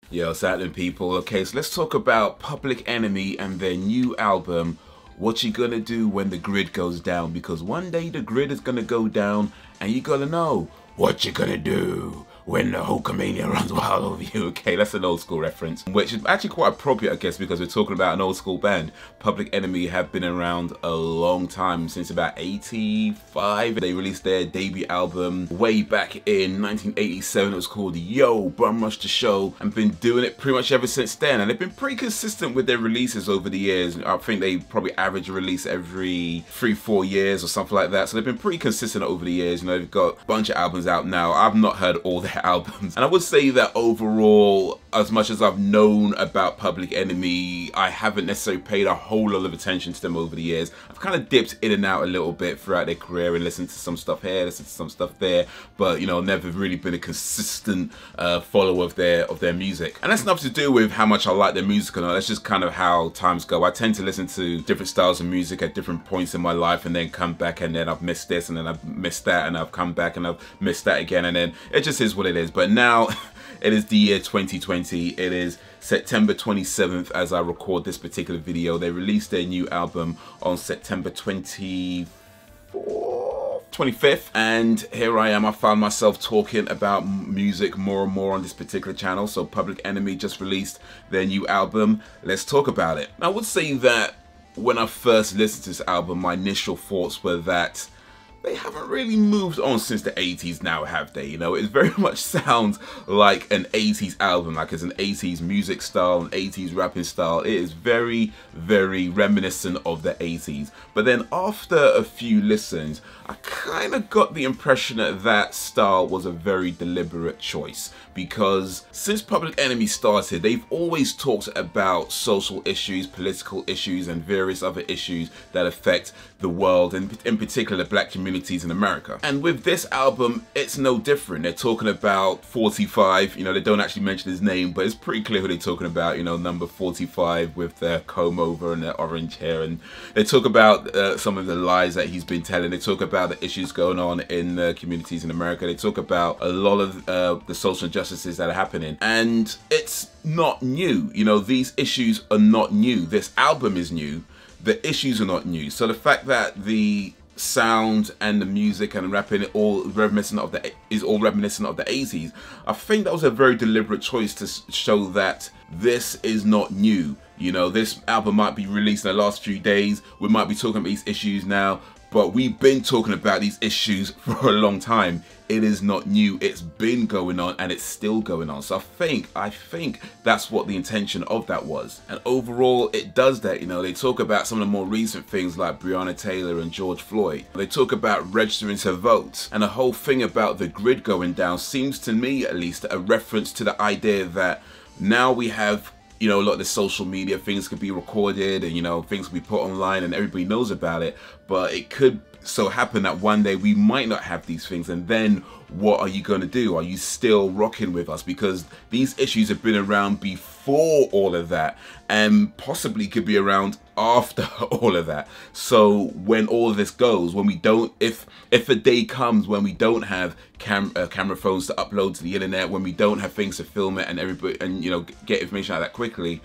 Yo, what's happening, people? Okay, so let's talk about Public Enemy and their new album, What You Gonna Do When the Grid Goes Down, because one day the grid is gonna go down and you gotta know what you gonna do when the Hulkamania runs wild over you. Okay, that's an old school reference, which is actually quite appropriate, I guess, because we're talking about an old school band. Public Enemy have been around a long time, since about 85. They released their debut album way back in 1987. It was called Yo, Bum Rush the Show, and been doing it pretty much ever since then. And they've been pretty consistent with their releases over the years. I think they probably average a release every 3-4 years or something like that. So they've been pretty consistent over the years. You know, they've got a bunch of albums out now. I've not heard all their albums, and I would say that overall, as much as I've known about Public Enemy, I haven't necessarily paid a whole lot of attention to them over the years. I've kind of dipped in and out a little bit throughout their career and listened to some stuff here, listened to some stuff there, but you know, never really been a consistent follower of their music. And that's nothing to do with how much I like their music or not. That's just kind of how times go. I tend to listen to different styles of music at different points in my life, and then come back, and then I've missed this, and then I've missed that, and I've come back and I've missed that again, and then it just is what it is. But now it is the year 2020. It is September 27th as I record this particular video. They released their new album on September 25th, and here I am. I found myself talking about music more and more on this particular channel. So Public Enemy just released their new album. Let's talk about it. I would say that when I first listened to this album, my initial thoughts were that they haven't really moved on since the 80s now, have they? You know, it very much sounds like an 80s album, like it's an 80s music style, an 80s rapping style. It is very, very reminiscent of the 80s. But then after a few listens, I kind of got the impression that that style was a very deliberate choice, because since Public Enemy started, they've always talked about social issues, political issues, and various other issues that affect the world, and in particular the black communities in America. And with this album, it's no different. They're talking about 45, you know, they don't actually mention his name, but it's pretty clear who they're talking about, you know, number 45 with their comb over and their orange hair. And they talk about some of the lies that he's been telling. They talk about the issues going on in the communities in America. They talk about a lot of the social injustices that are happening. And it's not new. You know, these issues are not new. This album is new. The issues are not new. So the fact that the sound and the music and the rapping is all reminiscent of the 80s, I think that was a very deliberate choice to show that this is not new. You know, this album might be released in the last few days. We might be talking about these issues now, but we've been talking about these issues for a long time. It is not new. It's been going on, and it's still going on. So I think that's what the intention of that was. And overall, it does that. You know, they talk about some of the more recent things like Breonna Taylor and George Floyd. They talk about registering to vote. And the whole thing about the grid going down seems to me, at least, a reference to the idea that now we have, you know, a lot of the social media, things could be recorded, and, you know, things could be put online and everybody knows about it. But it could so happen that one day we might not have these things, and then what are you going to do? Are you still rocking with us? Because these issues have been around before all of that, and possibly could be around after all of that. So when all of this goes, when we don't, if a day comes when we don't have camera phones to upload to the internet, when we don't have things to film it and everybody, and you know, get information out that quickly,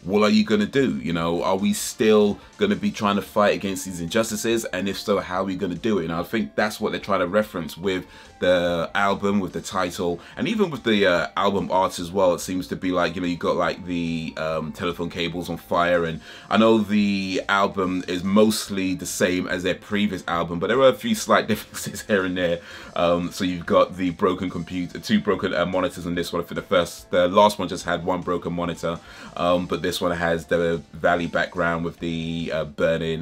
what are you going to do? You know, are we still going to be trying to fight against these injustices? And if so, how are we going to do it? And I think that's what they're trying to reference with the album, with the title, and even with the album art as well. It seems to be like, you know, you got like the telephone cables on fire, and I know the album is mostly the same as their previous album, but there are a few slight differences here and there. So you've got the broken computer, two broken monitors on this one. For the last one just had one broken monitor, but this one has the valley background with the burning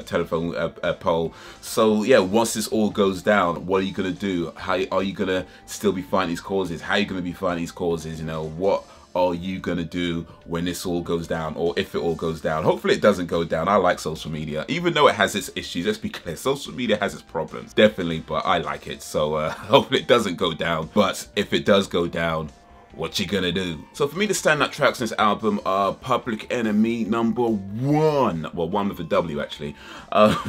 telephone pole. So yeah, once this all goes down, what are you gonna do? How are you gonna still be fighting these causes? How are you gonna be fighting these causes? You know, what are you gonna do when this all goes down, or if it all goes down? Hopefully it doesn't go down. I like social media, even though it has its issues. Let's be clear, social media has its problems, definitely, but I like it. So hopefully it doesn't go down. But if it does go down, what you gonna do? So for me, the standout tracks in this album are Public Enemy #1, well, one with a W actually,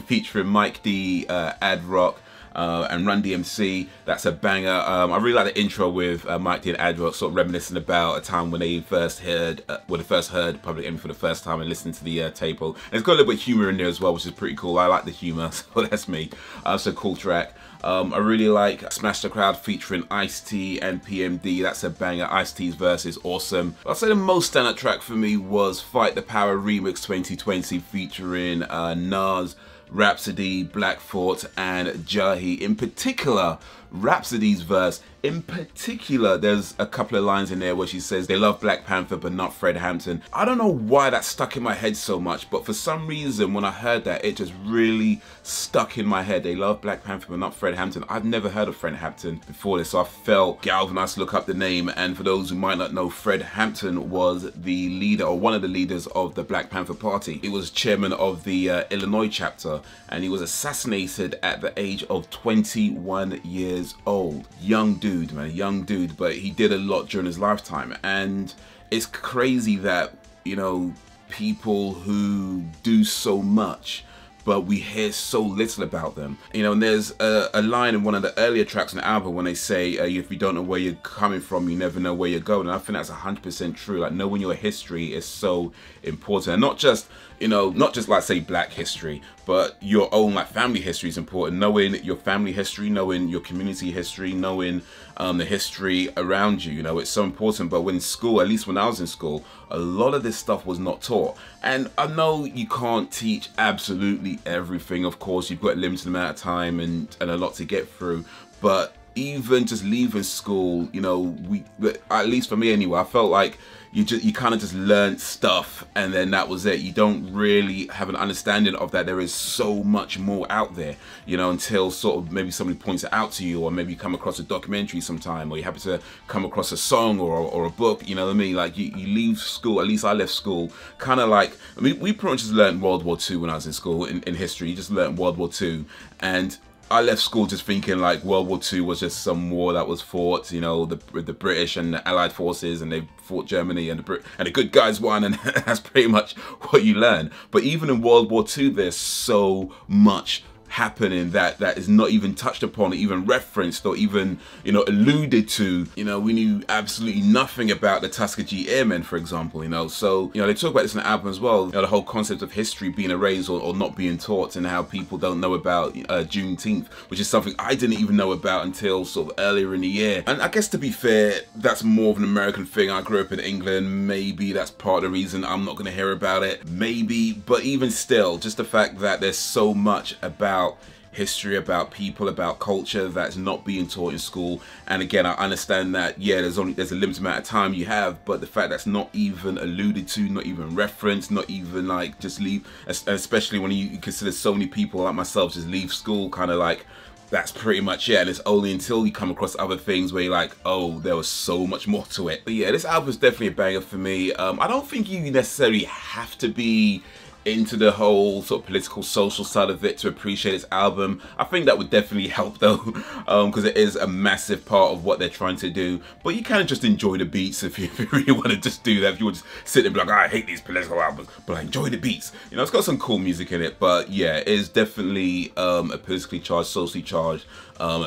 featuring Mike D, Ad Rock, and Run DMC, that's a banger. I really like the intro with Mike D and Adrock, sort of reminiscing about a time when they first heard Public Enemy for the first time and listened to the table. And it's got a little bit of humor in there as well, which is pretty cool. I like the humor, so that's me. So cool track. I really like Smash the Crowd featuring Ice-T and PMD. That's a banger. Ice-T's verse is awesome. I'll say the most standout track for me was Fight the Power Remix 2020 featuring Nas, Rhapsody, Black Thought, and Jahi. In particular, Rhapsody's verse, in particular, there's a couple of lines in there where she says they love Black Panther but not Fred Hampton. I don't know why that stuck in my head so much, but for some reason when I heard that, it just really stuck in my head. They love Black Panther but not Fred Hampton. I've never heard of Fred Hampton before this, so I felt galvanized to look up the name. And for those who might not know, Fred Hampton was the leader, or one of the leaders, of the Black Panther Party. He was chairman of the Illinois chapter, and he was assassinated at the age of 21 years old. Young dude, man, young dude, but he did a lot during his lifetime. And it's crazy that, you know, people who do so much, but we hear so little about them. You know, and there's a line in one of the earlier tracks on the album when they say, if you don't know where you're coming from, you never know where you're going. And I think that's 100% true. Like, knowing your history is so important. And not just, you know, not just like, say, black history, but your own like family history is important. Knowing your family history, knowing your community history, knowing the history around you, you know, it's so important. But when school, at least when I was in school, a lot of this stuff was not taught. And I know you can't teach absolutely everything. Of course, you've got a limited amount of time and a lot to get through. But even just leaving school, you know, at least for me anyway, I felt like you kind of just learned stuff and then that was it. You don't really have an understanding of that there is so much more out there, you know, until sort of maybe somebody points it out to you, or maybe you come across a documentary sometime, or you happen to come across a song or a book, you know what I mean? Like you leave school, at least I left school kind of like, I mean, we pretty much just learned World War II when I was in school, in history. You just learned World War II, and I left school just thinking like World War II was just some war that was fought, you know, the British and the Allied forces, and they fought Germany, and the good guys won, and that's pretty much what you learn. But even in World War II, there's so much happening that is not even touched upon, or even referenced, or even, you know, alluded to. You know, we knew absolutely nothing about the Tuskegee Airmen, for example, you know. So, you know, they talk about this in the album as well, you know, the whole concept of history being erased or not being taught, and how people don't know about Juneteenth, which is something I didn't even know about until sort of earlier in the year. And I guess, to be fair, that's more of an American thing. I grew up in England, maybe that's part of the reason I'm not going to hear about it, maybe. But even still, just the fact that there's so much about history, about people, about culture that's not being taught in school. And again, I understand that, yeah, there's a limited amount of time you have, but the fact that's not even alluded to, not even referenced, not even like just leave, especially when you consider so many people like myself just leave school kind of like, that's pretty much it. And it's only until you come across other things where you're like, oh, there was so much more to it. But yeah, this album is definitely a banger for me. I don't think you necessarily have to be into the whole sort of political, social side of it to appreciate this album. I think that would definitely help though, because it is a massive part of what they're trying to do. But you kind of just enjoy the beats if you really want to just do that. If you want to just sit and be like, oh, I hate these political albums, but I enjoy the beats. You know, it's got some cool music in it. But yeah, it is definitely a politically charged, socially charged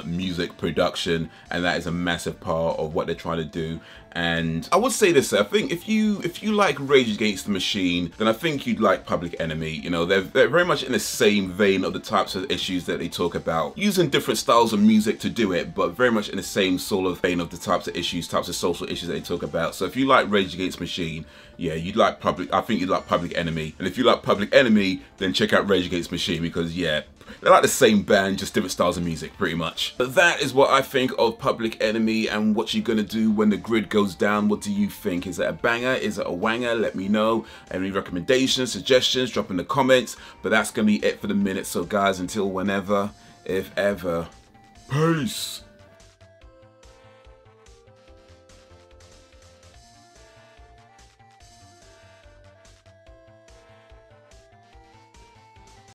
music production, and that is a massive part of what they're trying to do. And I would say this, I think if you like Rage Against the Machine, then I think you'd like Public Enemy. You know, they're very much in the same vein of the types of issues that they talk about, using different styles of music to do it, but very much in the same sort of vein of the types of issues, types of social issues that they talk about. So if you like Rage Against the Machine, yeah, I think you'd like Public Enemy. And if you like Public Enemy, then check out Rage Against the Machine, because yeah, they're like the same band, just different styles of music, pretty much. But that is what I think of Public Enemy and what you're gonna do when the grid goes down. What do you think? Is it a banger? Is it a wanger? Let me know. Any recommendations, suggestions, drop in the comments. But that's gonna be it for the minute. So guys, until whenever, if ever, peace.